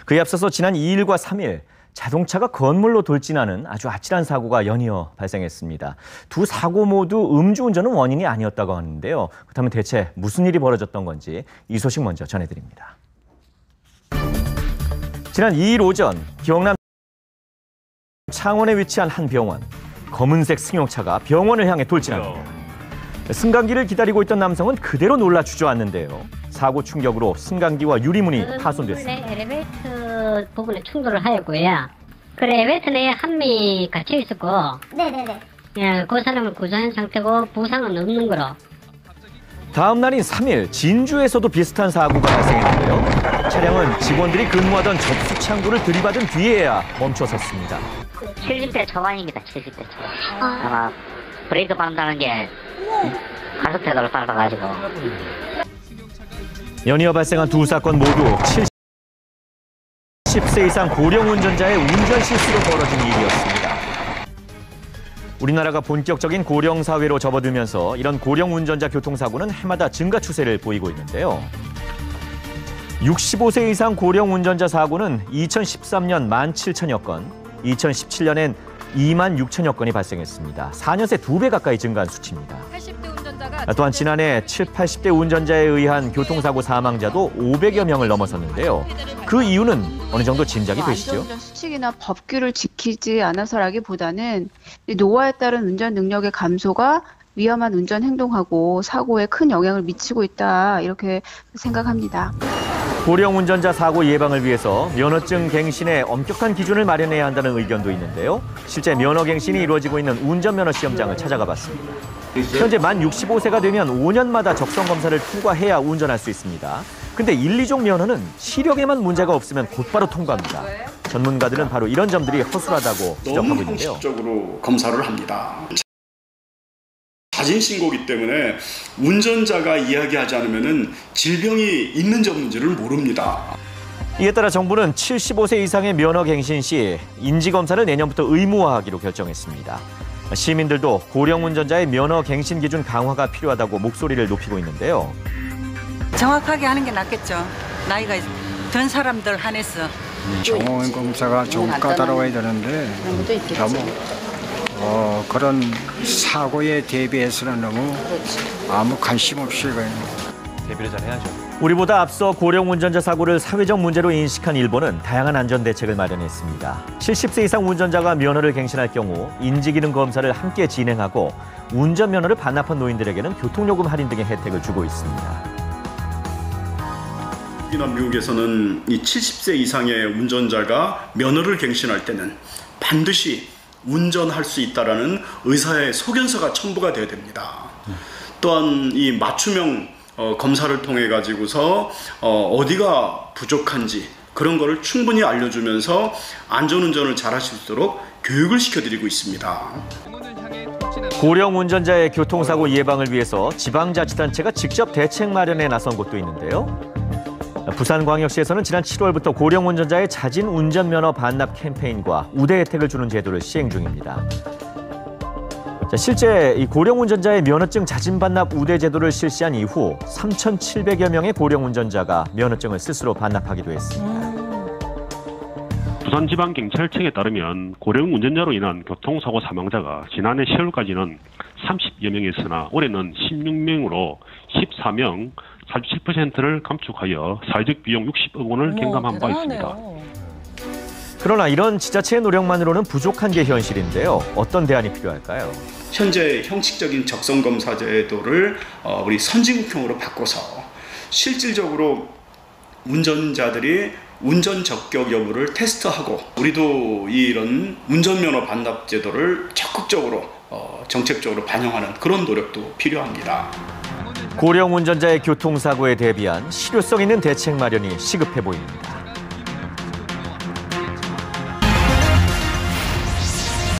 그에 앞서서 지난 2일과 3일 자동차가 건물로 돌진하는 아주 아찔한 사고가 연이어 발생했습니다. 두 사고 모두 음주운전은 원인이 아니었다고 하는데요. 그렇다면 대체 무슨 일이 벌어졌던 건지 이 소식 먼저 전해드립니다. 지난 2일 오전 경남 창원에 위치한 한 병원. 검은색 승용차가 병원을 향해 돌진합니다. 승강기를 기다리고 있던 남성은 그대로 놀라 주저앉는데요. 사고 충격으로 승강기와 유리문이 파손됐습니다. 엘리베이터 부분에 충돌을 하였고요. 그래 엘리베이터 내에 한 명이 갇혀 있었고, 네네네. 예, 그 사람은 구조한 상태고 부상은 없는 거로. 다음 날인 3일 진주에서도 비슷한 사고가 발생했는데요. 차량은 직원들이 근무하던 접수 창구를 들이받은 뒤에야 멈춰섰습니다. 70대 초반입니다. 70대 초반. 아마 브레이크 밟는다는 게 가속 페달을 밟아가지고. 연이어 발생한 두 사건 모두 70세 이상 고령 운전자의 운전 실수로 벌어진 일이었습니다. 우리나라가 본격적인 고령 사회로 접어들면서 이런 고령 운전자 교통사고는 해마다 증가 추세를 보이고 있는데요. 65세 이상 고령 운전자 사고는 2013년 17,000여 건, 2017년엔 26,000여 건이 발생했습니다. 4년 새 2배 가까이 증가한 수치입니다. 또한 지난해 80대 운전자에 의한 교통사고 사망자도 500여 명을 넘어섰는데요. 그 이유는 어느 정도 짐작이 되시죠? 안전운전 수칙이나 법규를 지키지 않아서라기보다는 노화에 따른 운전 능력의 감소가 위험한 운전 행동하고 사고에 큰 영향을 미치고 있다, 이렇게 생각합니다. 고령 운전자 사고 예방을 위해서 면허증 갱신에 엄격한 기준을 마련해야 한다는 의견도 있는데요. 실제 면허 갱신이 이루어지고 있는 운전면허 시험장을 찾아가 봤습니다. 현재 만 65세가 되면 5년마다 적성 검사를 통과해야 운전할 수 있습니다. 근데 1, 2종 면허는 시력에만 문제가 없으면 곧바로 통과합니다. 전문가들은 바로 이런 점들이 허술하다고 지적하고 너무 있는데요. 형식적으로 검사를 합니다. 자진 신고기 때문에 운전자가 이야기하지 않으면 질병이 있는지 없는지를 모릅니다. 이에 따라 정부는 75세 이상의 면허 갱신 시 인지검사를 내년부터 의무화하기로 결정했습니다. 시민들도 고령 운전자의 면허 갱신 기준 강화가 필요하다고 목소리를 높이고 있는데요. 정확하게 하는 게 낫겠죠. 나이가 든 사람들 한해서. 정원 검사가 좀 까다로워야 되는데 너무 그런 사고에 대비해서는 너무 아무 관심 없이 대비를 잘 해야죠. 우리보다 앞서 고령 운전자 사고를 사회적 문제로 인식한 일본은 다양한 안전 대책을 마련했습니다. 70세 이상 운전자가 면허를 갱신할 경우 인지기능 검사를 함께 진행하고 운전면허를 반납한 노인들에게는 교통요금 할인 등의 혜택을 주고 있습니다. 특히나 미국에서는 이 70세 이상의 운전자가 면허를 갱신할 때는 반드시 운전할 수 있다라는 의사의 소견서가 첨부가 되어야 됩니다. 또한 이 맞춤형 검사를 통해 가지고서 어디가 부족한지 그런 거를 충분히 알려주면서 안전운전을 잘하실 수 있도록 교육을 시켜드리고 있습니다. 고령 운전자의 교통사고 예방을 위해서 지방자치단체가 직접 대책 마련에 나선 곳도 있는데요. 부산광역시에서는 지난 7월부터 고령 운전자의 자진 운전면허 반납 캠페인과 우대 혜택을 주는 제도를 시행 중입니다. 실제 이 고령 운전자의 면허증 자진 반납 우대 제도를 실시한 이후 3,700여 명의 고령 운전자가 면허증을 스스로 반납하기도 했습니다. 부산지방경찰청에 따르면 고령 운전자로 인한 교통사고 사망자가 지난해 10월까지는 30여 명이었으나 올해는 16명으로 14명, 47%를 감축하여 사회적 비용 60억 원을 경감한 바 있습니다. 그러나 이런 지자체의 노력만으로는 부족한 게 현실인데요. 어떤 대안이 필요할까요? 현재 형식적인 적성검사 제도를 우리 선진국형으로 바꿔서 실질적으로 운전자들이 운전 적격 여부를 테스트하고 우리도 이런 운전면허 반납 제도를 적극적으로 정책적으로 반영하는 그런 노력도 필요합니다. 고령 운전자의 교통사고에 대비한 실효성 있는 대책 마련이 시급해 보입니다.